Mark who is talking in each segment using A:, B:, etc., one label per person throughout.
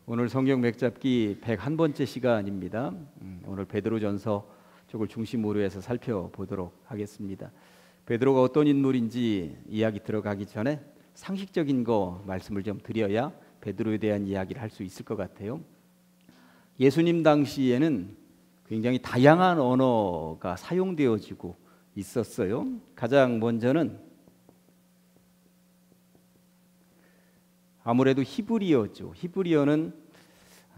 A: 오늘 성경 맥잡기 101번째 시간입니다. 오늘 베드로전서 쪽을 중심으로 해서 살펴보도록 하겠습니다. 베드로가 어떤 인물인지 이야기 들어가기 전에 상식적인 거 말씀을 좀 드려야 베드로에 대한 이야기를 할 수 있을 것 같아요. 예수님 당시에는 굉장히 다양한 언어가 사용되어지고 있었어요. 가장 먼저는 아무래도 히브리어죠. 히브리어는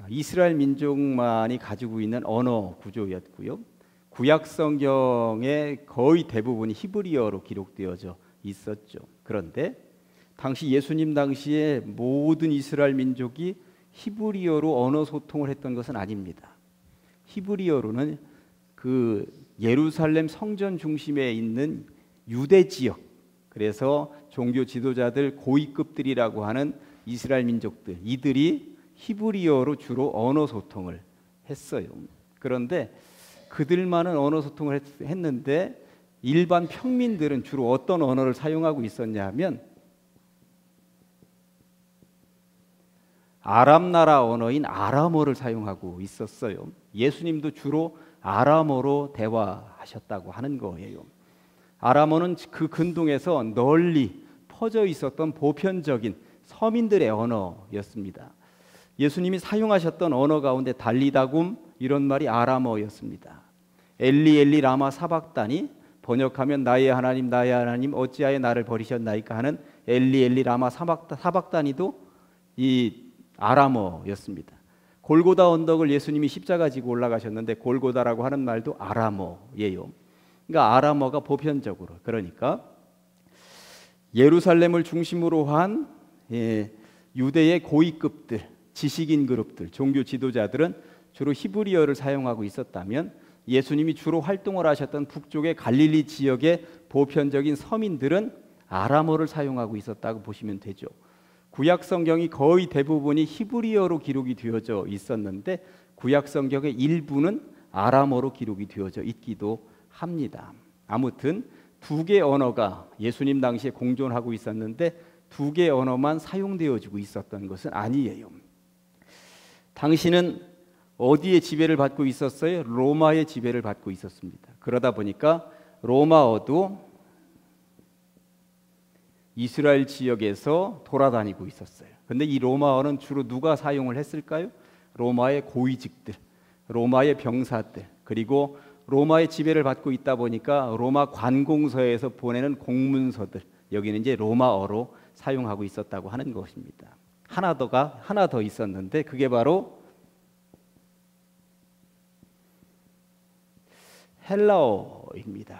A: 이스라엘 민족만이 가지고 있는 언어 구조였고요. 구약 성경의 거의 대부분이 히브리어로 기록되어져 있었죠. 그런데 당시 예수님 당시에 모든 이스라엘 민족이 히브리어로 언어 소통을 했던 것은 아닙니다. 히브리어로는 그 예루살렘 성전 중심에 있는 유대 지역, 그래서 종교 지도자들 고위급들이라고 하는 이스라엘 민족들, 이들이 히브리어로 주로 언어 소통을 했어요. 그런데 그들만은 언어 소통을 했는데 일반 평민들은 주로 어떤 언어를 사용하고 있었냐 하면 아람 나라 언어인 아람어를 사용하고 있었어요. 예수님도 주로 아람어로 대화하셨다고 하는 거예요. 아람어는 그 근동에서 널리 퍼져 있었던 보편적인 서민들의 언어였습니다. 예수님이 사용하셨던 언어 가운데 달리다굼 이런 말이 아람어였습니다. 엘리 엘리 라마 사박다니, 번역하면 나의 하나님 어찌하여 나를 버리셨나이까 하는 엘리 엘리 라마 사박다니도 이 아람어였습니다. 골고다 언덕을 예수님이 십자가 지고 올라가셨는데 골고다라고 하는 말도 아람어예요. 그러니까 아람어가 보편적으로, 그러니까 예루살렘을 중심으로 한 유대의 고위급들, 지식인 그룹들, 종교 지도자들은 주로 히브리어를 사용하고 있었다면 예수님이 주로 활동을 하셨던 북쪽의 갈릴리 지역의 보편적인 서민들은 아람어를 사용하고 있었다고 보시면 되죠. 구약 성경이 거의 대부분이 히브리어로 기록이 되어져 있었는데 구약 성경의 일부는 아람어로 기록이 되어져 있기도 합니다. 아무튼 두 개의 언어가 예수님 당시에 공존하고 있었는데 두 개의 언어만 사용되어지고 있었던 것은 아니에요. 당시는 어디에 지배를 받고 있었어요? 로마의 지배를 받고 있었습니다. 그러다 보니까 로마어도 이스라엘 지역에서 돌아다니고 있었어요. 근데 이 로마어는 주로 누가 사용을 했을까요? 로마의 고위직들, 로마의 병사들, 그리고 로마의 지배를 받고 있다 보니까 로마 관공서에서 보내는 공문서들, 여기는 이제 로마어로 사용하고 있었다고 하는 것입니다. 하나 더 있었는데 그게 바로 헬라어입니다.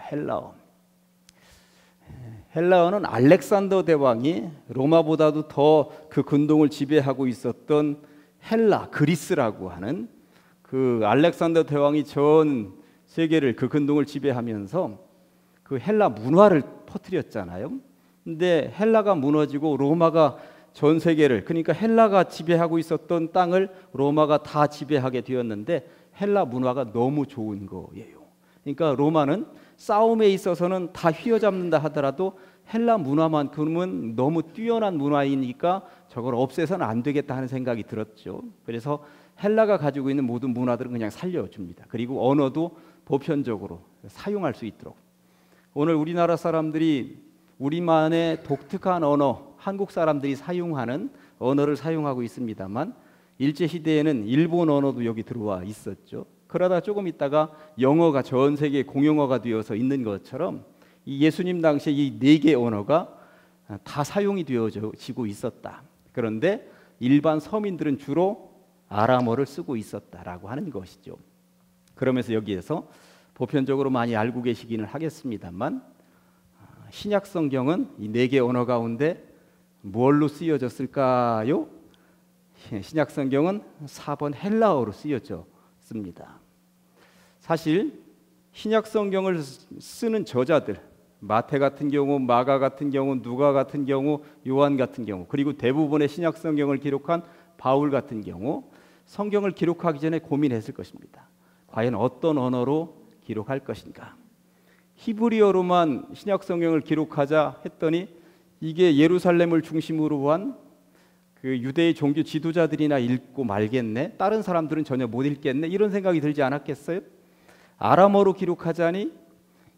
A: 헬라어는 알렉산더 대왕이 로마보다도 더 그 근동을 지배하고 있었던 헬라, 그리스라고 하는 그 알렉산더 대왕이 전 세계를 그 근동을 지배하면서 그 헬라 문화를 퍼뜨렸잖아요. 근데 헬라가 무너지고 로마가 전 세계를, 그러니까 헬라가 지배하고 있었던 땅을 로마가 다 지배하게 되었는데 헬라 문화가 너무 좋은 거예요. 그러니까 로마는 싸움에 있어서는 다 휘어잡는다 하더라도 헬라 문화만큼은 너무 뛰어난 문화이니까 저걸 없애서는 안 되겠다 하는 생각이 들었죠. 그래서 헬라가 가지고 있는 모든 문화들은 그냥 살려줍니다. 그리고 언어도 보편적으로 사용할 수 있도록. 오늘 우리나라 사람들이 우리만의 독특한 언어, 한국 사람들이 사용하는 언어를 사용하고 있습니다만 일제시대에는 일본 언어도 여기 들어와 있었죠. 그러다 조금 있다가 영어가 전 세계 공용어가 되어서 있는 것처럼 이 예수님 당시에 이 네 개의 언어가 다 사용이 되어지고 있었다. 그런데 일반 서민들은 주로 아람어를 쓰고 있었다라고 하는 것이죠. 그러면서 여기에서 보편적으로 많이 알고 계시기는 하겠습니다만 신약 성경은 이 네 개의 언어 가운데 뭘로 쓰여졌을까요? 신약 성경은 4번 헬라어로 쓰여졌습니다. 사실 신약 성경을 쓰는 저자들, 마태 같은 경우, 마가 같은 경우, 누가 같은 경우, 요한 같은 경우, 그리고 대부분의 신약 성경을 기록한 바울 같은 경우 성경을 기록하기 전에 고민했을 것입니다. 과연 어떤 언어로 기록할 것인가? 히브리어로만 신약 성경을 기록하자 했더니 이게 예루살렘을 중심으로 한 그 유대의 종교 지도자들이나 읽고 말겠네, 다른 사람들은 전혀 못 읽겠네, 이런 생각이 들지 않았겠어요? 아람어로 기록하자니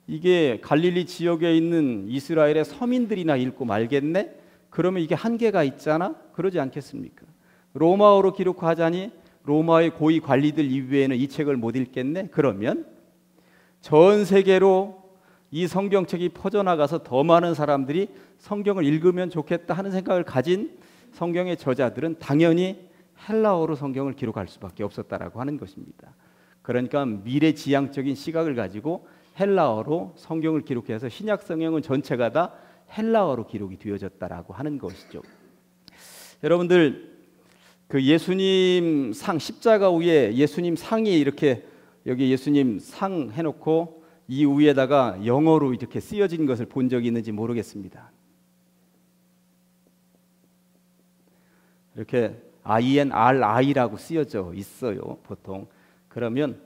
A: 이게 갈릴리 지역에 있는 이스라엘의 서민들이나 읽고 말겠네? 그러면 이게 한계가 있잖아? 그러지 않겠습니까? 로마어로 기록하자니 로마의 고위 관리들 이외에는 이 책을 못 읽겠네? 그러면 전 세계로 이 성경책이 퍼져나가서 더 많은 사람들이 성경을 읽으면 좋겠다 하는 생각을 가진 성경의 저자들은 당연히 헬라어로 성경을 기록할 수밖에 없었다라고 하는 것입니다. 그러니까 미래지향적인 시각을 가지고 헬라어로 성경을 기록해서 신약 성경은 전체가 다 헬라어로 기록이 되어졌다라고 하는 것이죠. 여러분들 그 예수님 상 십자가 위에 예수님 상이 이렇게 여기 예수님 상 해놓고 이 위에다가 영어로 이렇게 쓰여진 것을 본 적이 있는지 모르겠습니다. 이렇게 INRI라고 쓰여져 있어요, 보통. 그러면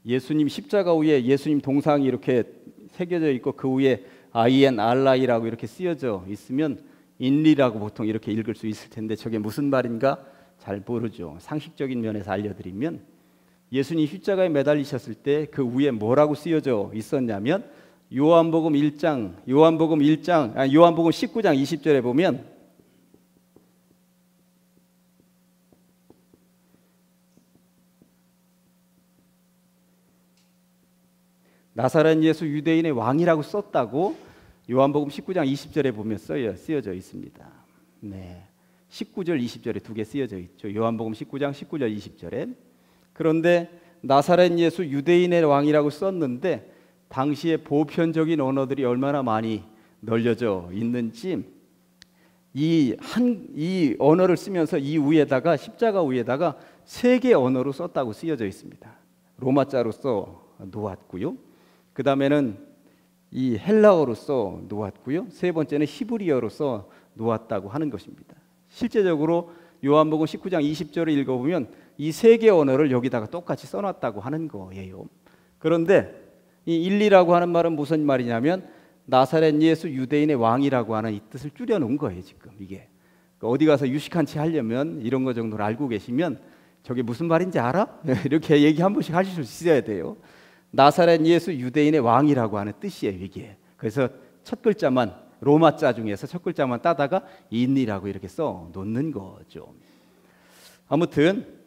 A: 예수님 십자가 위에 예수님 동상이 이렇게 새겨져 있고 그 위에 INRI라고 이렇게 쓰여져 있으면 인리라고 보통 이렇게 읽을 수 있을 텐데 저게 무슨 말인가 잘 모르죠. 상식적인 면에서 알려드리면 예수님 십자가에 매달리셨을 때 그 위에 뭐라고 쓰여져 있었냐면 요한복음 19장 20절에 보면 나사렛 예수 유대인의 왕이라고 썼다고 요한복음 19장 20절에 보면 쓰여져 있습니다. 네, 19절 20절에 두 개 쓰여져 있죠. 요한복음 19장 19절 20절에. 그런데 나사렛 예수 유대인의 왕이라고 썼는데 당시에 보편적인 언어들이 얼마나 많이 널려져 있는지 이 언어를 쓰면서 이 위에다가 십자가 위에다가 세 개 언어로 썼다고 쓰여져 있습니다. 로마자로 써 놓았고요. 그 다음에는 이 헬라어로 써 놓았고요. 세 번째는 히브리어로 써 놓았다고 하는 것입니다. 실제적으로 요한복음 19장 20절을 읽어보면 이 세 개 언어를 여기다가 똑같이 써놨다고 하는 거예요. 그런데 이 인리라고 하는 말은 무슨 말이냐면 나사렛 예수 유대인의 왕이라고 하는 이 뜻을 줄여놓은 거예요. 지금 이게 어디 가서 유식한 채 하려면 이런 거 정도를 알고 계시면 저게 무슨 말인지 알아? 이렇게 얘기 한 번씩 하실 수 있어야 돼요. 나사렛 예수 유대인의 왕이라고 하는 뜻이에요, 이게. 그래서 첫 글자만 로마자 중에서 첫 글자만 따다가 인리라고 이렇게 써 놓는 거죠. 아무튼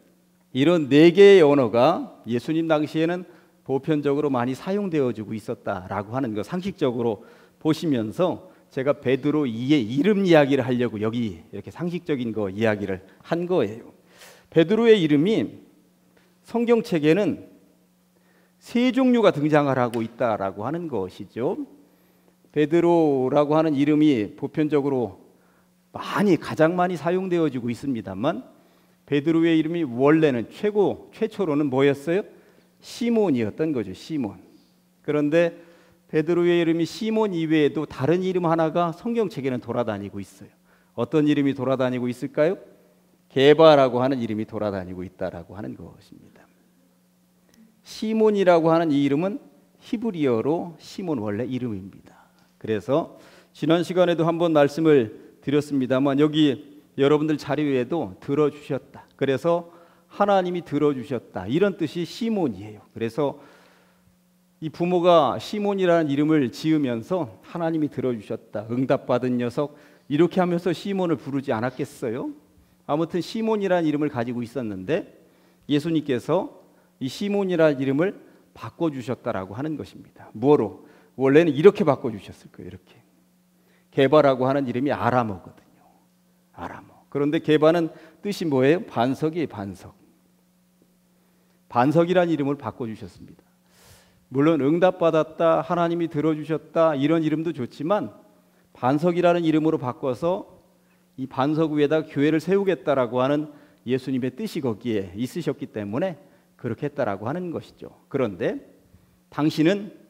A: 이런 네 개의 언어가 예수님 당시에는 보편적으로 많이 사용되어지고 있었다라고 하는 거 상식적으로 보시면서 제가 베드로 이의 이름 이야기를 하려고 여기 이렇게 상식적인 거 이야기를 한 거예요. 베드로의 이름이 성경책에는 세 종류가 등장을 하고 있다라고 하는 것이죠. 베드로라고 하는 이름이 보편적으로 가장 많이 사용되어지고 있습니다만 베드로의 이름이 원래는 최초로는 뭐였어요? 시몬이었던 거죠. 시몬. 그런데 베드로의 이름이 시몬 이외에도 다른 이름 하나가 성경책에는 돌아다니고 있어요. 어떤 이름이 돌아다니고 있을까요? 게바라고 하는 이름이 돌아다니고 있다라고 하는 것입니다. 시몬이라고 하는 이 이름은 히브리어로 시몬 원래 이름입니다. 그래서 지난 시간에도 한번 말씀을 드렸습니다만 여기 여러분들 자료에도 들어주셨다. 그래서 하나님이 들어주셨다. 이런 뜻이 시몬이에요. 그래서 이 부모가 시몬이라는 이름을 지으면서 하나님이 들어주셨다. 응답받은 녀석 이렇게 하면서 시몬을 부르지 않았겠어요? 아무튼 시몬이라는 이름을 가지고 있었는데 예수님께서 이 시몬이라는 이름을 바꿔주셨다라고 하는 것입니다. 뭐로? 원래는 이렇게 바꿔주셨을 거예요. 이렇게. 게바라고 하는 이름이 아람어거든요. 아람어. 그런데 게바는 뜻이 뭐예요? 반석이에요. 반석. 반석이라는 이름을 바꿔주셨습니다. 물론 응답받았다, 하나님이 들어주셨다 이런 이름도 좋지만 반석이라는 이름으로 바꿔서 이 반석 위에다 교회를 세우겠다라고 하는 예수님의 뜻이 거기에 있으셨기 때문에 그렇게 했다라고 하는 것이죠. 그런데 당신은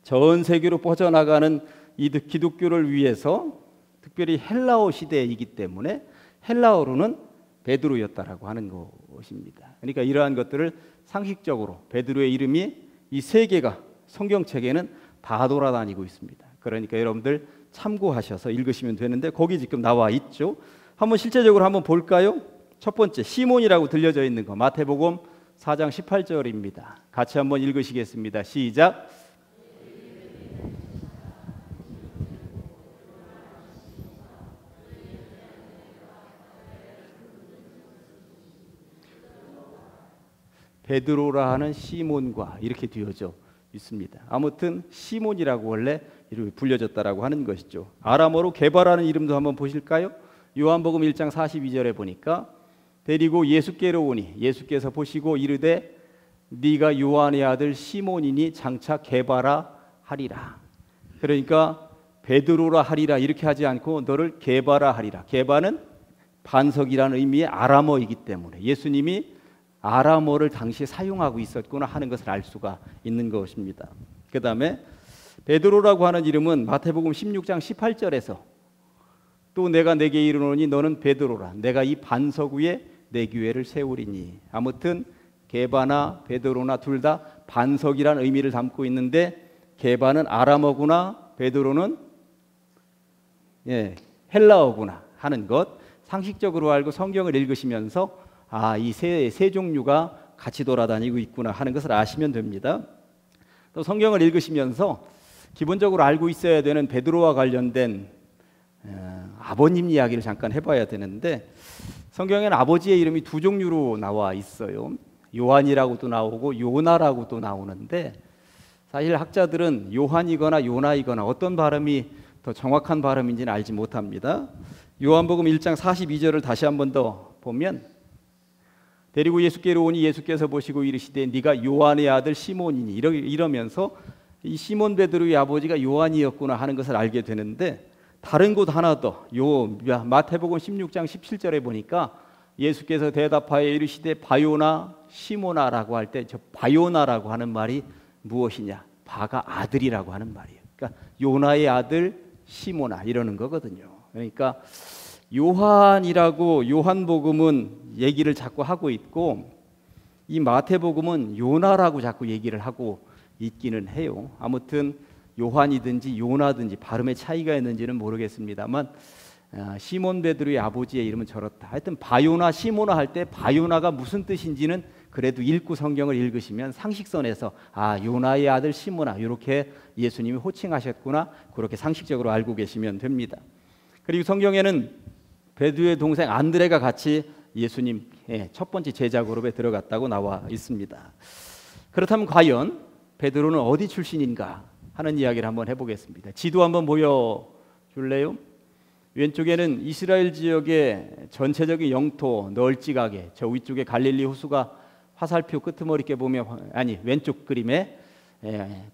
A: 전 세계로 뻗어나가는 이 기독교를 위해서 특별히 헬라어 시대이기 때문에 헬라어로는 베드로였다라고 하는 것입니다. 그러니까 이러한 것들을 상식적으로 베드로의 이름이 이 세 개가 성경책에는 다 돌아다니고 있습니다. 그러니까 여러분들 참고하셔서 읽으시면 되는데 거기 지금 나와 있죠. 한번 실제적으로 한번 볼까요? 첫 번째 시몬이라고 들려져 있는 거 마태복음 4장 18절입니다. 같이 한번 읽으시겠습니다. 시작. 베드로라 하는 시몬과 이렇게 되어져 있습니다. 아무튼 시몬이라고 원래 이름이 불려졌다라고 하는 것이죠. 아람어로 게바라는 이름도 한번 보실까요? 요한복음 1장 42절에 보니까 데리고 예수께로 오니 예수께서 보시고 이르되 네가 요한의 아들 시몬이니 장차 게바라 하리라. 그러니까 베드로라 하리라 이렇게 하지 않고 너를 게바라 하리라. 게바는 반석이라는 의미의 아람어이기 때문에 예수님이 아람어를 당시에 사용하고 있었구나 하는 것을 알 수가 있는 것입니다. 그 다음에 베드로라고 하는 이름은 마태복음 16장 18절에서 또 내가 내게 이르노니 너는 베드로라 내가 이 반석 위에 내 교회를 세우리니. 아무튼 게바나 베드로나 둘 다 반석이라는 의미를 담고 있는데 게바는 아람어구나 베드로는 헬라어구나 하는 것 상식적으로 알고 성경을 읽으시면서 이 세 종류가 같이 돌아다니고 있구나 하는 것을 아시면 됩니다. 또 성경을 읽으시면서 기본적으로 알고 있어야 되는 베드로와 관련된 아버님 이야기를 잠깐 해봐야 되는데 성경에는 아버지의 이름이 두 종류로 나와 있어요. 요한이라고도 나오고 요나라고도 나오는데 사실 학자들은 요한이거나 요나이거나 어떤 발음이 더 정확한 발음인지는 알지 못합니다. 요한복음 1장 42절을 다시 한 번 더 보면 데리고 예수께로 오니 예수께서 보시고 이르시되 네가 요한의 아들 시몬이니 이러면서 이 시몬 베드로의 아버지가 요한이었구나 하는 것을 알게 되는데 다른 곳 하나 더 마태복음 16장 17절에 보니까 예수께서 대답하여 이르시되 바요나 시모나라고 할 때 저 바요나라고 하는 말이 무엇이냐? 바가 아들이라고 하는 말이에요. 그러니까 요나의 아들 시모나 이러는 거거든요. 그러니까 요한이라고 요한복음은 얘기를 자꾸 하고 있고 이 마태복음은 요나라고 자꾸 얘기를 하고 있기는 해요. 아무튼 요한이든지 요나든지 발음의 차이가 있는지는 모르겠습니다만 시몬 베드로의 아버지의 이름은 저렇다. 하여튼 바요나 시모나 할 때 바요나가 무슨 뜻인지는 그래도 읽고 성경을 읽으시면 상식선에서 요나의 아들 시모나 이렇게 예수님이 호칭하셨구나 그렇게 상식적으로 알고 계시면 됩니다. 그리고 성경에는 베드로의 동생 안드레가 같이 예수님 첫 번째 제자 그룹에 들어갔다고 나와 있습니다. 그렇다면 과연 베드로는 어디 출신인가 하는 이야기를 한번 해보겠습니다. 지도 한번 보여줄래요? 왼쪽에는 이스라엘 지역의 전체적인 영토 널찍하게 저 위쪽에 갈릴리 호수가 화살표 끄트머리께 보면 왼쪽 그림에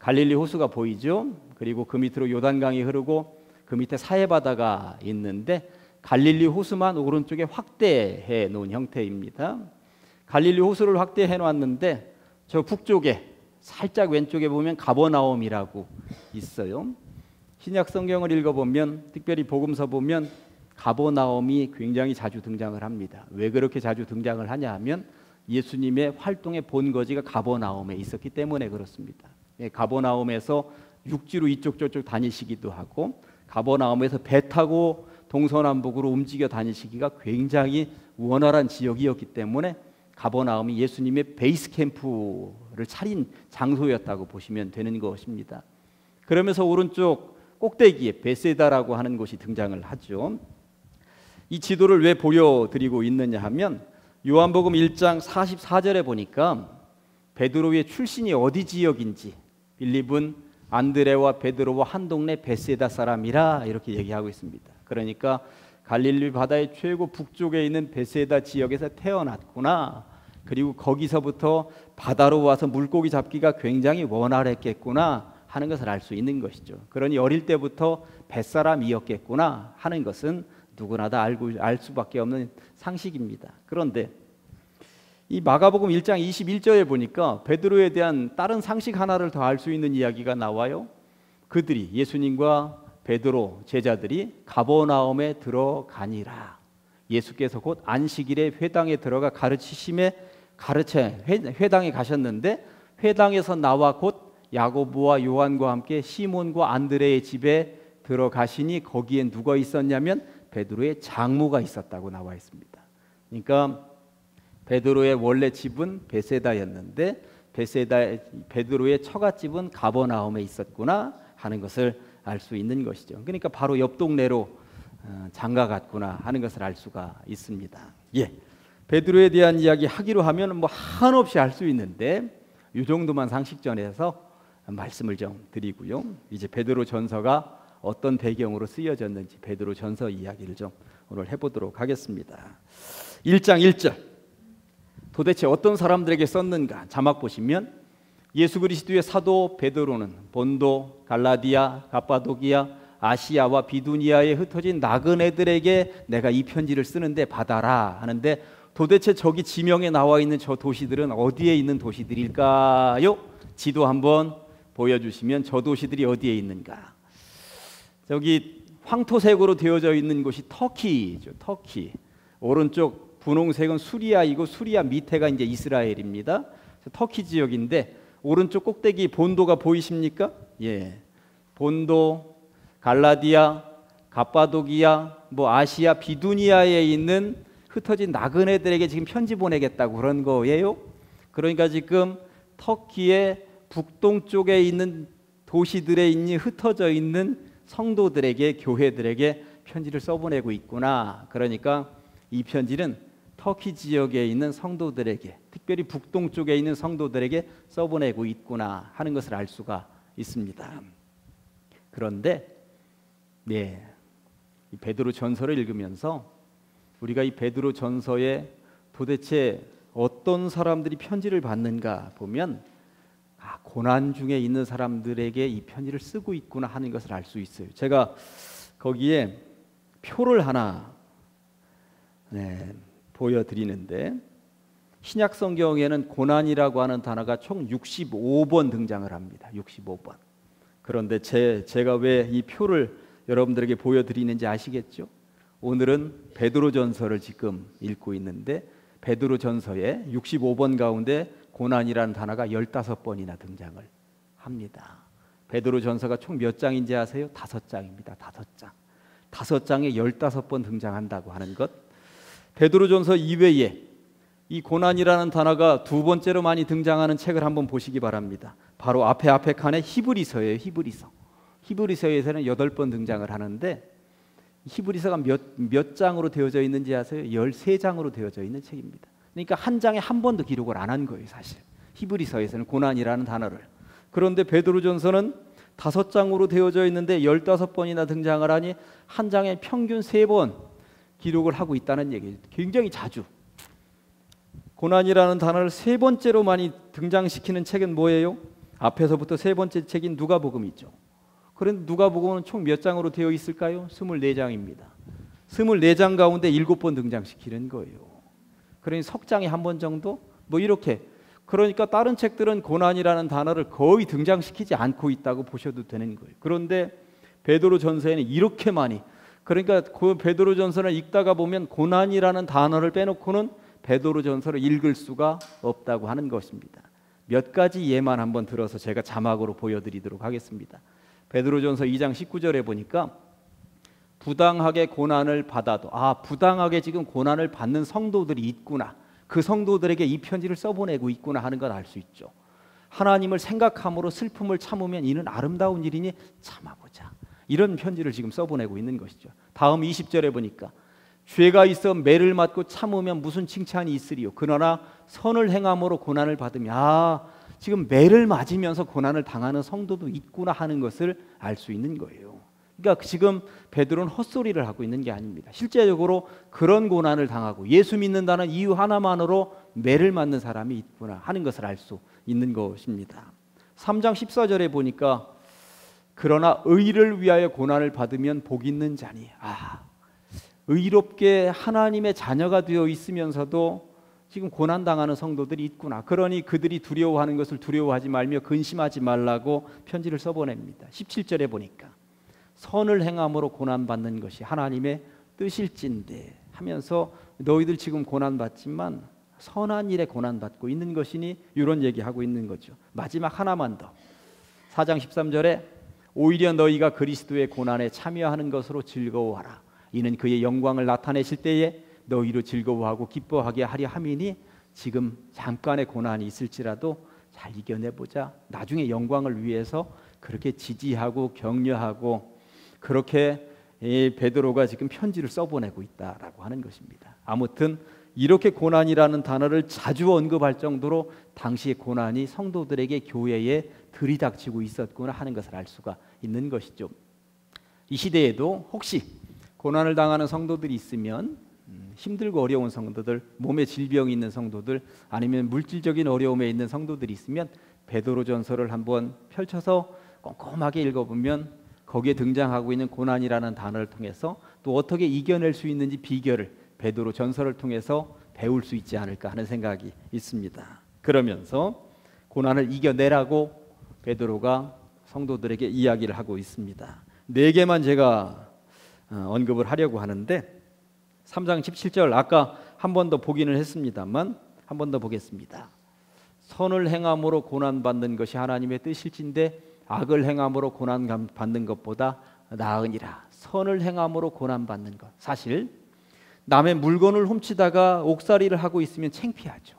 A: 갈릴리 호수가 보이죠. 그리고 그 밑으로 요단강이 흐르고 그 밑에 사해바다가 있는데 갈릴리 호수만 오른쪽에 확대해 놓은 형태입니다. 갈릴리 호수를 확대해 놨는데 저 북쪽에 살짝 왼쪽에 보면 가버나움이라고 있어요. 신약 성경을 읽어보면 특별히 복음서 보면 가버나움이 굉장히 자주 등장을 합니다. 왜 그렇게 자주 등장을 하냐 하면 예수님의 활동의 본거지가 가버나움에 있었기 때문에 그렇습니다. 가버나움에서 육지로 이쪽 저쪽 다니시기도 하고 가버나움에서 배 타고 동서남북으로 움직여 다니시기가 굉장히 원활한 지역이었기 때문에 가버나움이 예수님의 베이스 캠프를 차린 장소였다고 보시면 되는 것입니다. 그러면서 오른쪽 꼭대기에 베세다라고 하는 곳이 등장을 하죠. 이 지도를 왜 보여드리고 있느냐 하면 요한복음 1장 44절에 보니까 베드로의 출신이 어디 지역인지 빌립은 안드레와 베드로와 한 동네 베세다 사람이라 이렇게 얘기하고 있습니다. 그러니까 갈릴리 바다의 최고 북쪽에 있는 베세다 지역에서 태어났구나. 그리고 거기서부터 바다로 와서 물고기 잡기가 굉장히 원활했겠구나 하는 것을 알 수 있는 것이죠. 그러니 어릴 때부터 뱃사람이었겠구나 하는 것은 누구나 다 알 수밖에 없는 상식입니다. 그런데 이 마가복음 1장 21절에 보니까 베드로에 대한 다른 상식 하나를 더 알 수 있는 이야기가 나와요. 그들이 예수님과 베드로 제자들이 가버나움에 들어가니라. 예수께서 곧 안식일에 회당에 들어가 회당에 가셨는데 회당에서 나와 곧 야고보와 요한과 함께 시몬과 안드레의 집에 들어가시니 거기에 누가 있었냐면 베드로의 장모가 있었다고 나와 있습니다. 그러니까 베드로의 원래 집은 베세다였는데 베드로의 처갓집은 가버나움에 있었구나 하는 것을 알 수 있는 것이죠. 그러니까 바로 옆 동네로 장가 갔구나 하는 것을 알 수가 있습니다. 예, 베드로에 대한 이야기 하기로 하면 뭐 한없이 할 수 있는데 이 정도만 상식전에서 말씀을 좀 드리고요. 이제 베드로 전서가 어떤 배경으로 쓰여졌는지 베드로 전서 이야기를 좀 오늘 해보도록 하겠습니다. 1장 1절 도대체 어떤 사람들에게 썼는가 자막 보시면 예수 그리스도의 사도 베드로는 본도, 갈라디아, 갑바도기아, 아시아와 비두니아에 흩어진 나그네들에게 내가 이 편지를 쓰는데 받아라 하는데 도대체 저기 지명에 나와 있는 저 도시들은 어디에 있는 도시들일까요? 지도 한번 보여주시면 저 도시들이 어디에 있는가? 저기 황토색으로 되어져 있는 곳이 터키죠. 터키. 오른쪽 분홍색은 수리아이고 수리아 밑에가 이제 이스라엘입니다. 터키 지역인데 오른쪽 꼭대기 본도가 보이십니까? 예. 본도, 갈라디아, 갑바도기아, 뭐 아시아 비두니아에 있는 흩어진 나그네들에게 지금 편지 보내겠다고 그런 거예요. 그러니까 지금 터키의 북동쪽에 있는 도시들에 있는 흩어져 있는 성도들에게 교회들에게 편지를 써보내고 있구나. 그러니까 이 편지는 터키 지역에 있는 성도들에게 특별히 북동쪽에 있는 성도들에게 써보내고 있구나 하는 것을 알 수가 있습니다. 그런데 네, 이 베드로 전서를 읽으면서 우리가 이 베드로 전서에 도대체 어떤 사람들이 편지를 받는가 보면 고난 중에 있는 사람들에게 이 편지를 쓰고 있구나 하는 것을 알 수 있어요. 제가 거기에 표를 하나 보여드리는데 신약 성경에는 고난이라고 하는 단어가 총 65번 등장을 합니다. 65번. 그런데 제가 왜 이 표를 여러분들에게 보여드리는지 아시겠죠? 오늘은 베드로전서를 지금 읽고 있는데 베드로전서에 65번 가운데 고난이라는 단어가 15번이나 등장을 합니다. 베드로전서가 총 몇 장인지 아세요? 5장입니다. 5장. 5장에 15번 등장한다고 하는 것. 베드로전서 이외에 이 고난이라는 단어가 두 번째로 많이 등장하는 책을 한번 보시기 바랍니다. 바로 앞에 칸에 히브리서예요. 히브리서. 히브리서에서는 8번 등장을 하는데 히브리서가 몇 장으로 되어져 있는지 아세요? 13장으로 되어져 있는 책입니다. 그러니까 한 장에 한 번도 기록을 안 한 거예요. 사실 히브리서에서는 고난이라는 단어를. 그런데 베드로전서는 5장으로 되어져 있는데 15번이나 등장을 하니 한 장에 평균 3번 기록을 하고 있다는 얘기예요. 굉장히 자주. 고난이라는 단어를 3번째로 많이 등장시키는 책은 뭐예요? 앞에서부터 3번째 책인 누가복음이죠. 그런데 누가복음은 총 몇 장으로 되어 있을까요? 24장입니다. 24장 가운데 7번 등장시키는 거예요. 그러니 석 장에 한 번 정도? 뭐 이렇게. 그러니까 다른 책들은 고난이라는 단어를 거의 등장시키지 않고 있다고 보셔도 되는 거예요. 그런데 베드로전서에는 이렇게 많이, 그러니까 그 베드로전서를 읽다가 보면 고난이라는 단어를 빼놓고는 베드로전서를 읽을 수가 없다고 하는 것입니다. 몇 가지 예만 한번 들어서 제가 자막으로 보여드리도록 하겠습니다. 베드로전서 2장 19절에 보니까 부당하게 고난을 받아도 부당하게 지금 고난을 받는 성도들이 있구나. 그 성도들에게 이 편지를 써보내고 있구나 하는 걸 알 수 있죠. 하나님을 생각함으로 슬픔을 참으면 이는 아름다운 일이니 참아보자. 이런 편지를 지금 써보내고 있는 것이죠. 다음 20절에 보니까 죄가 있어 매를 맞고 참으면 무슨 칭찬이 있으리요. 그러나 선을 행함으로 고난을 받으면 지금 매를 맞으면서 고난을 당하는 성도도 있구나 하는 것을 알 수 있는 거예요. 그러니까 지금 베드로는 헛소리를 하고 있는 게 아닙니다. 실제적으로 그런 고난을 당하고 예수 믿는다는 이유 하나만으로 매를 맞는 사람이 있구나 하는 것을 알 수 있는 것입니다. 3장 14절에 보니까 그러나 의를 위하여 고난을 받으면 복 있는 자니 의롭게 하나님의 자녀가 되어 있으면서도 지금 고난당하는 성도들이 있구나. 그러니 그들이 두려워하는 것을 두려워하지 말며 근심하지 말라고 편지를 써보냅니다. 17절에 보니까 선을 행함으로 고난받는 것이 하나님의 뜻일진데 하면서 너희들 지금 고난받지만 선한 일에 고난받고 있는 것이니 이런 얘기하고 있는 거죠. 마지막 하나만 더 4장 13절에 오히려 너희가 그리스도의 고난에 참여하는 것으로 즐거워하라. 이는 그의 영광을 나타내실 때에 너희로 즐거워하고 기뻐하게 하려 함이니 지금 잠깐의 고난이 있을지라도 잘 이겨내보자. 나중에 영광을 위해서 그렇게 지지하고 격려하고 그렇게 베드로가 지금 편지를 써보내고 있다라고 하는 것입니다. 아무튼 이렇게 고난이라는 단어를 자주 언급할 정도로 당시의 고난이 성도들에게 교회에 들이닥치고 있었구나 하는 것을 알 수가 있는 것이죠. 이 시대에도 혹시 고난을 당하는 성도들이 있으면 힘들고 어려운 성도들, 몸에 질병이 있는 성도들, 아니면 물질적인 어려움에 있는 성도들이 있으면 베드로전서를 한번 펼쳐서 꼼꼼하게 읽어보면 거기에 등장하고 있는 고난이라는 단어를 통해서 또 어떻게 이겨낼 수 있는지 비결을 베드로전서를 통해서 배울 수 있지 않을까 하는 생각이 있습니다. 그러면서 고난을 이겨내라고 베드로가 성도들에게 이야기를 하고 있습니다. 4개만 제가 언급을 하려고 하는데 3장 17절 아까 한 번 더 보기는 했습니다만 한 번 더 보겠습니다. 선을 행함으로 고난받는 것이 하나님의 뜻일진데 악을 행함으로 고난받는 것보다 나으니라. 선을 행함으로 고난받는 것. 사실 남의 물건을 훔치다가 옥살이를 하고 있으면 창피하죠.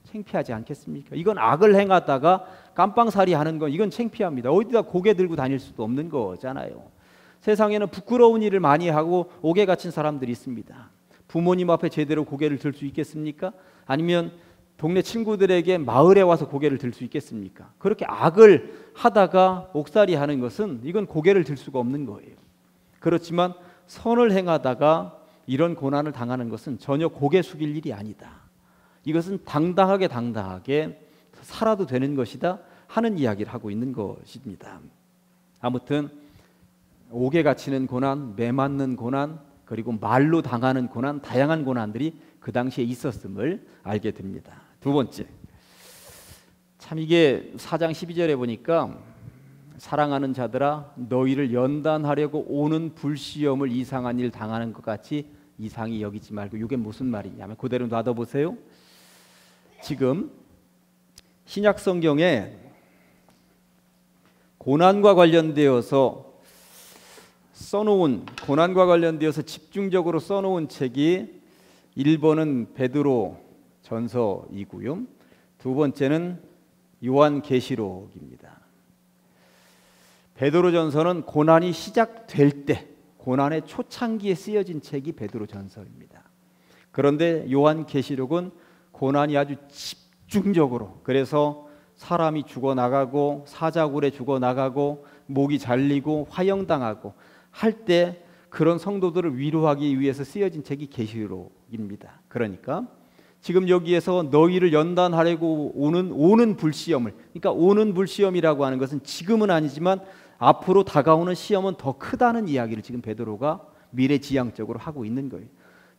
A: 창피하지 않겠습니까? 이건 악을 행하다가 깜빵살이 하는 건 이건 창피합니다. 어디다 고개 들고 다닐 수도 없는 거잖아요. 세상에는 부끄러운 일을 많이 하고 옥에 갇힌 사람들이 있습니다. 부모님 앞에 제대로 고개를 들 수 있겠습니까? 아니면 동네 친구들에게 마을에 와서 고개를 들 수 있겠습니까? 그렇게 악을 하다가 옥살이 하는 것은 이건 고개를 들 수가 없는 거예요. 그렇지만 선을 행하다가 이런 고난을 당하는 것은 전혀 고개 숙일 일이 아니다. 이것은 당당하게 살아도 되는 것이다 하는 이야기를 하고 있는 것입니다. 아무튼 옥에 갇히는 고난, 매 맞는 고난, 그리고 말로 당하는 고난, 다양한 고난들이 그 당시에 있었음을 알게 됩니다. 두 번째, 참 이게 4장 12절에 보니까 사랑하는 자들아 너희를 연단하려고 오는 불시험을 이상한 일 당하는 것 같이 이상히 여기지 말고, 이게 무슨 말이냐면 그대로 놔둬보세요. 지금 신약 성경에 고난과 관련되어서 고난과 관련되어서 집중적으로 써놓은 책이 1번은 베드로 전서이고요. 두 번째는 요한계시록입니다. 베드로 전서는 고난이 시작될 때, 고난의 초창기에 쓰여진 책이 베드로 전서입니다. 그런데 요한계시록은 고난이 아주 집중적으로, 그래서 사람이 죽어나가고 사자굴에 죽어나가고 목이 잘리고 화형당하고 할 때 그런 성도들을 위로하기 위해서 쓰여진 책이 계시록입니다. 그러니까 지금 여기에서 너희를 연단하려고 오는 불시험을, 그러니까 오는 불시험이라고 하는 것은 지금은 아니지만 앞으로 다가오는 시험은 더 크다는 이야기를 지금 베드로가 미래지향적으로 하고 있는 거예요.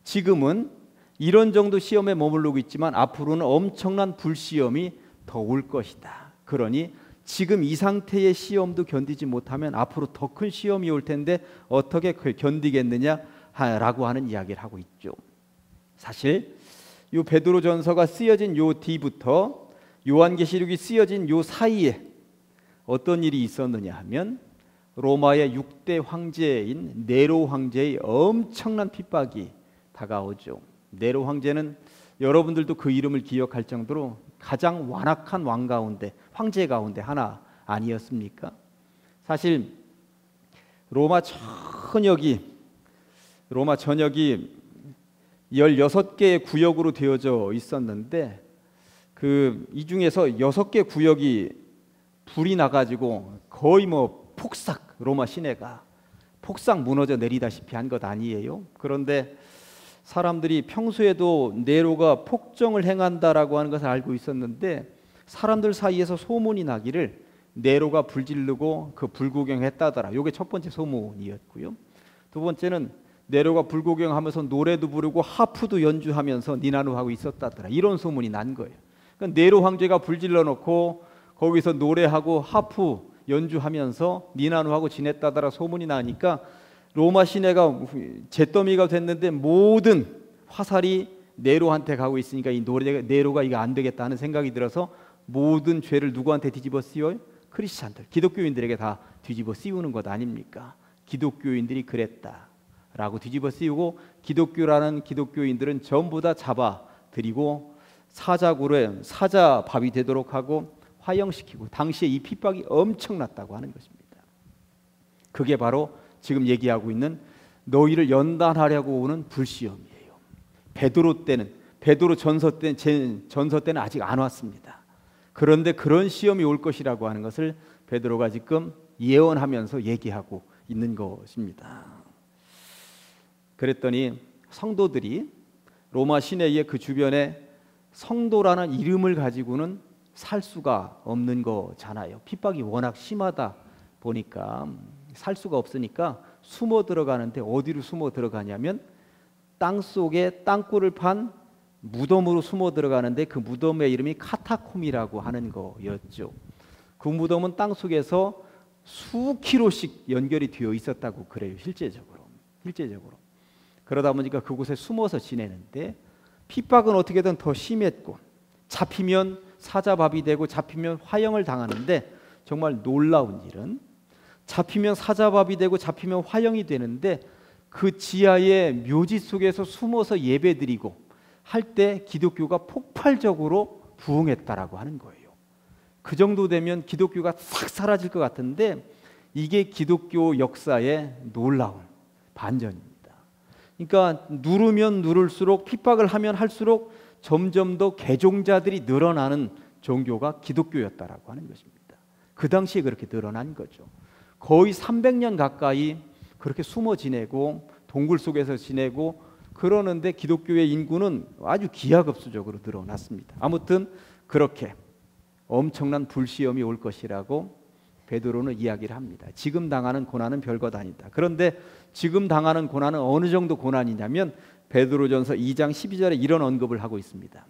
A: 지금은 이런 정도 시험에 머무르고 있지만 앞으로는 엄청난 불시험이 더 올 것이다. 그러니 지금 이 상태의 시험도 견디지 못하면 앞으로 더 큰 시험이 올 텐데 어떻게 견디겠느냐라고 하는 이야기를 하고 있죠. 사실 요 베드로전서가 쓰여진 요 뒤부터 요한계시록이 쓰여진 요 사이에 어떤 일이 있었느냐 하면 로마의 6대 황제인 네로 황제의 엄청난 핍박이 다가오죠. 네로 황제는 여러분들도 그 이름을 기억할 정도로 가장 완악한 황제 가운데 하나 아니었습니까? 사실 로마 전역이 16개의 구역으로 되어져 있었는데 이 중에서 6개 구역이 불이 나가지고 거의 폭삭, 로마 시내가 폭삭 무너져 내리다시피 한 것 아니에요? 그런데 사람들이 평소에도 네로가 폭정을 행한다라고 하는 것을 알고 있었는데 사람들 사이에서 소문이 나기를 네로가 불지르고 그 불구경했다더라. 이게 첫 번째 소문이었고요. 두 번째는 네로가 불구경하면서 노래도 부르고 하프도 연주하면서 니나노하고 있었다더라. 이런 소문이 난 거예요. 그러니까 네로 황제가 불질러 놓고 거기서 노래하고 하프 연주하면서 니나노하고 지냈다더라 소문이 나니까 로마 시내가 잿더미가 됐는데 모든 화살이 네로한테 가고 있으니까 이 네로가 이거 안 되겠다 하는 생각이 들어서 모든 죄를 누구한테 뒤집어 씌워요? 크리스찬들, 기독교인들에게 다 뒤집어 씌우는 것 아닙니까? 기독교인들이 그랬다 라고 뒤집어 씌우고 기독교라는 기독교인들은 전부 다 잡아들이고 사자밥이 되도록 하고 화형시키고, 당시에 이 핍박이 엄청났다고 하는 것입니다. 그게 바로 지금 얘기하고 있는 너희를 연단하려고 오는 불시험이에요. 베드로 전서 때는 아직 안 왔습니다. 그런데 그런 시험이 올 것이라고 하는 것을 베드로가 지금 예언하면서 얘기하고 있는 것입니다. 그랬더니 성도들이 로마 시내의 그 주변에 성도라는 이름을 가지고는 살 수가 없는 거잖아요. 핍박이 워낙 심하다 보니까 살 수가 없으니까 숨어 들어가는데, 어디로 숨어 들어가냐면 땅 속에 땅굴을 판 무덤으로 숨어 들어가는데, 그 무덤의 이름이 카타콤이라고 하는 거였죠. 그 무덤은 땅 속에서 수 킬로씩 연결이 되어 있었다고 그래요. 실제적으로. 그러다 보니까 그곳에 숨어서 지내는데, 핍박은 어떻게든 더 심했고, 잡히면 사자밥이 되고 잡히면 화형을 당하는데, 정말 놀라운 일은 잡히면 사자밥이 되고 잡히면 화형이 되는데, 그 지하의 묘지 속에서 숨어서 예배드리고 할 때 기독교가 폭발적으로 부흥했다라고 하는 거예요. 그 정도 되면 기독교가 싹 사라질 것 같은데, 이게 기독교 역사의 놀라운 반전입니다. 그러니까 누르면 누를수록, 핍박을 하면 할수록 점점 더 개종자들이 늘어나는 종교가 기독교였다라고 하는 것입니다. 그 당시에 그렇게 늘어난 거죠. 거의 300년 가까이 그렇게 숨어 지내고 동굴 속에서 지내고 그러는데, 기독교의 인구는 아주 기하급수적으로 늘어났습니다. 아무튼 그렇게 엄청난 불시험이 올 것이라고 베드로는 이야기를 합니다. 지금 당하는 고난은 별것 아니다. 그런데 지금 당하는 고난은 어느 정도 고난이냐면, 베드로전서 2장 12절에 이런 언급을 하고 있습니다.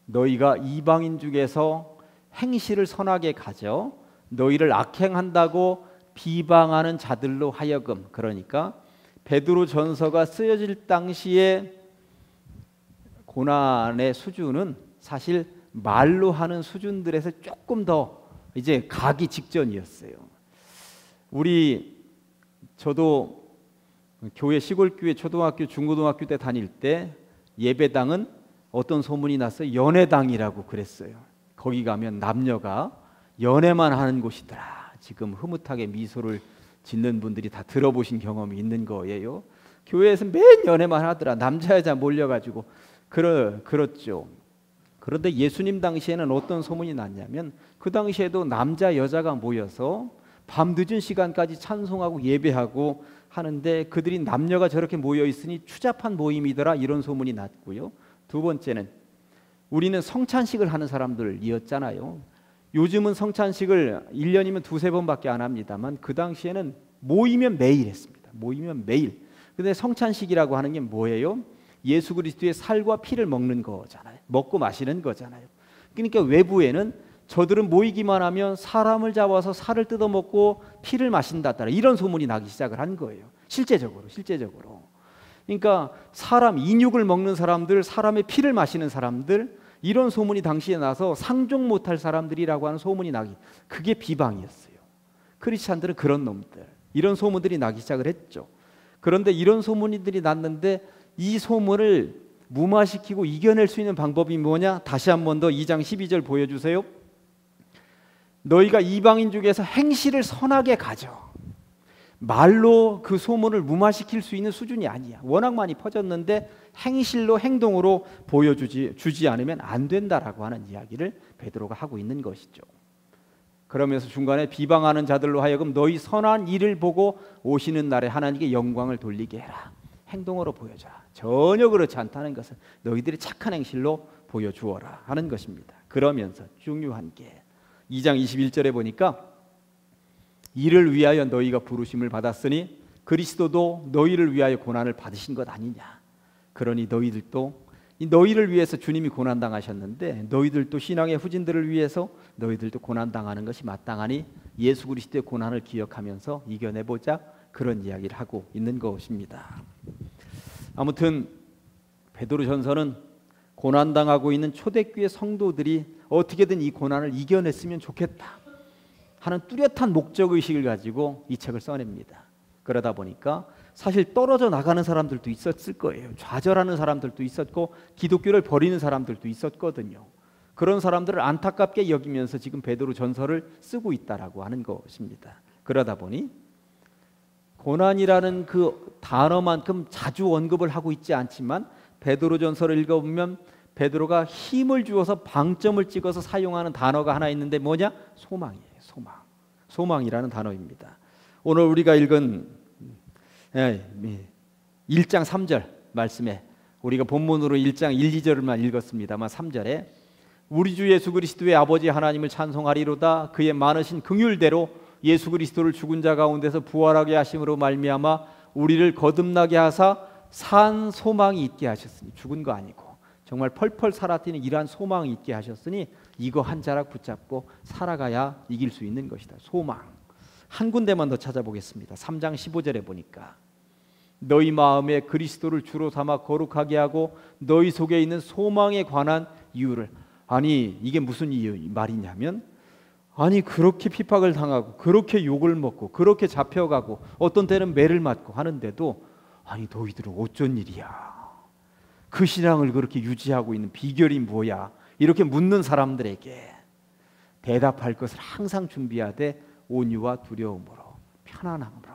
A: 너희가 이방인 중에서 행실을 선하게 가져 너희를 악행한다고 비방하는 자들로 하여금, 그러니까 베드로전서가 쓰여질 당시에 고난의 수준은 사실 말로 하는 수준들에서 조금 더 이제 가기 직전이었어요. 저도 교회, 시골교회 초등학교 중고등학교 때 다닐 때 예배당은 어떤 소문이 났어요. 연애당이라고 그랬어요. 거기 가면 남녀가 연애만 하는 곳이더라. 지금 흐뭇하게 미소를 짓는 분들이 다 들어보신 경험이 있는 거예요. 교회에서 맨 연애만 하더라. 남자 여자 몰려가지고 그렇죠. 그런데 예수님 당시에는 어떤 소문이 났냐면, 그 당시에도 남자 여자가 모여서 밤 늦은 시간까지 찬송하고 예배하고 하는데, 그들이 남녀가 저렇게 모여 있으니 추잡한 모임이더라, 이런 소문이 났고요. 두 번째는 우리는 성찬식을 하는 사람들이었잖아요. 요즘은 성찬식을 1년이면 두세 번밖에 안 합니다만, 그 당시에는 모이면 매일 했습니다. 모이면 매일. 근데 성찬식이라고 하는 게 뭐예요? 예수 그리스도의 살과 피를 먹는 거잖아요. 먹고 마시는 거잖아요. 그러니까 외부에는 저들은 모이기만 하면 사람을 잡아서 살을 뜯어먹고 피를 마신다더라, 이런 소문이 나기 시작을 한 거예요. 실제적으로. 그러니까 사람 인육을 먹는 사람들, 사람의 피를 마시는 사람들, 이런 소문이 당시에 나서 상종 못할 사람들이라고 하는 소문이 나기, 그게 비방이었어요. 크리스찬들은 그런 놈들, 이런 소문들이 나기 시작을 했죠. 그런데 이런 소문들이 났는데, 이 소문을 무마시키고 이겨낼 수 있는 방법이 뭐냐? 다시 한 번 더 2장 12절 보여주세요. 너희가 이방인 중에서 행실을 선하게 가져. 말로 그 소문을 무마시킬 수 있는 수준이 아니야. 워낙 많이 퍼졌는데 행실로, 행동으로 보여주지 않으면 안 된다라고 하는 이야기를 베드로가 하고 있는 것이죠. 그러면서 중간에 비방하는 자들로 하여금 너희 선한 일을 보고 오시는 날에 하나님께 영광을 돌리게 해라. 행동으로 보여줘라. 전혀 그렇지 않다는 것을 너희들이 착한 행실로 보여주어라 하는 것입니다. 그러면서 중요한 게 2장 21절에 보니까, 이를 위하여 너희가 부르심을 받았으니 그리스도도 너희를 위하여 고난을 받으신 것 아니냐. 그러니 너희를 위해서 주님이 고난당하셨는데, 너희들도 신앙의 후진들을 위해서 너희들도 고난당하는 것이 마땅하니 예수 그리스도의 고난을 기억하면서 이겨내보자, 그런 이야기를 하고 있는 것입니다. 아무튼 베드로전서는 고난당하고 있는 초대교회 성도들이 어떻게든 이 고난을 이겨냈으면 좋겠다 하는 뚜렷한 목적의식을 가지고 이 책을 써냅니다. 그러다 보니까 사실 떨어져 나가는 사람들도 있었을 거예요. 좌절하는 사람들도 있었고 기독교를 버리는 사람들도 있었거든요. 그런 사람들을 안타깝게 여기면서 지금 베드로 전서를 쓰고 있다라고 하는 것입니다. 그러다 보니 고난이라는 그 단어만큼 자주 언급을 하고 있지 않지만 베드로 전서를 읽어보면 베드로가 힘을 주어서 방점을 찍어서 사용하는 단어가 하나 있는데 뭐냐? 소망이에요. 소망. 소망이라는 단어입니다. 오늘 우리가 읽은 1장 3절 말씀에 우리가 본문으로 1장 1, 2절만 읽었습니다만 3절에 우리 주 예수 그리스도의 아버지 하나님을 찬송하리로다. 그의 많으신 긍휼대로 예수 그리스도를 죽은 자 가운데서 부활하게 하심으로 말미암아 우리를 거듭나게 하사 산 소망이 있게 하셨으니, 죽은 거 아니고 정말 펄펄 살아뛰는 이러한 소망이 있게 하셨으니 이거 한 자락 붙잡고 살아가야 이길 수 있는 것이다. 소망. 한 군데만 더 찾아보겠습니다. 3장 15절에 보니까 너희 마음에 그리스도를 주로 삼아 거룩하게 하고 너희 속에 있는 소망에 관한 이유를. 아니 이게 무슨 말이냐면, 아니 그렇게 핍박을 당하고 그렇게 욕을 먹고 그렇게 잡혀가고 어떤 때는 매를 맞고 하는데도 아니 너희들은 어쩐 일이야, 그 신앙을 그렇게 유지하고 있는 비결이 뭐야, 이렇게 묻는 사람들에게 대답할 것을 항상 준비하되 온유와 두려움으로 편안함으로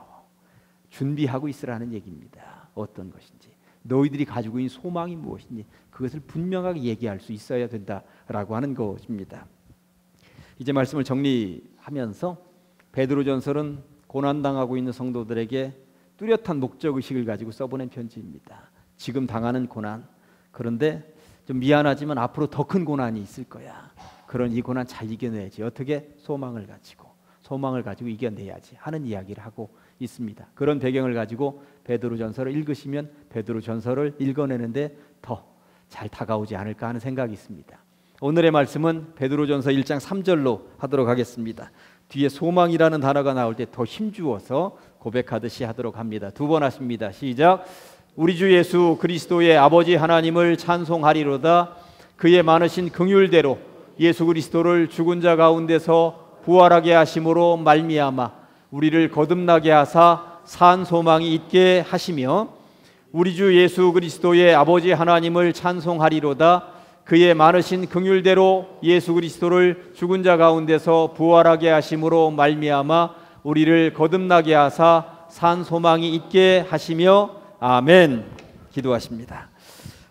A: 준비하고 있으라는 얘기입니다. 어떤 것인지, 너희들이 가지고 있는 소망이 무엇인지 그것을 분명하게 얘기할 수 있어야 된다라고 하는 것입니다. 이제 말씀을 정리하면서 베드로전서는 고난당하고 있는 성도들에게 뚜렷한 목적의식을 가지고 써보낸 편지입니다. 지금 당하는 고난, 그런데 좀 미안하지만 앞으로 더 큰 고난이 있을 거야. 그런 이 고난 잘 이겨내야지. 어떻게? 소망을 가지고 이겨내야지 하는 이야기를 하고 있습니다. 그런 배경을 가지고 베드로전서를 읽으시면 베드로전서를 읽어내는데 더 잘 다가오지 않을까 하는 생각이 있습니다. 오늘의 말씀은 베드로전서 1장 3절로 하도록 하겠습니다. 뒤에 소망이라는 단어가 나올 때 더 힘주어서 고백하듯이 하도록 합니다. 두 번 하십니다. 시작. 우리 주 예수 그리스도의 아버지 하나님을 찬송하리로다. 그의 많으신 긍휼대로 예수 그리스도를 죽은 자 가운데서 부활하게 하심으로 말미암아 우리를 거듭나게 하사 산 소망이 있게 하시며, 우리 주 예수 그리스도의 아버지 하나님을 찬송하리로다. 그의 많으신 긍휼대로 예수 그리스도를 죽은 자 가운데서 부활하게 하심으로 말미암아 우리를 거듭나게 하사 산 소망이 있게 하시며. 아멘. 기도하십니다.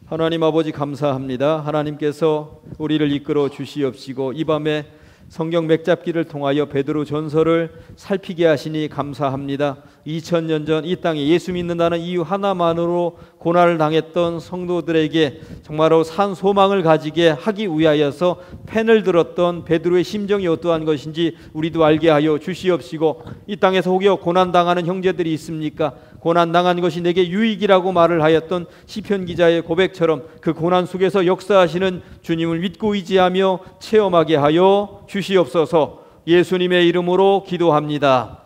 A: 하나님 아버지 감사합니다. 하나님께서 우리를 이끌어 주시옵시고 이 밤에 성경 맥잡기를 통하여 베드로 전서를 살피게 하시니 감사합니다. 2000년 전 이 땅에 예수 믿는다는 이유 하나만으로 고난을 당했던 성도들에게 정말로 산 소망을 가지게 하기 위하여서 펜을 들었던 베드로의 심정이 어떠한 것인지 우리도 알게 하여 주시옵시고, 이 땅에서 혹여 고난당하는 형제들이 있습니까? 고난당한 것이 내게 유익이라고 말을 하였던 시편 기자의 고백처럼 그 고난 속에서 역사하시는 주님을 믿고 의지하며 체험하게 하여 주시옵소서. 예수님의 이름으로 기도합니다.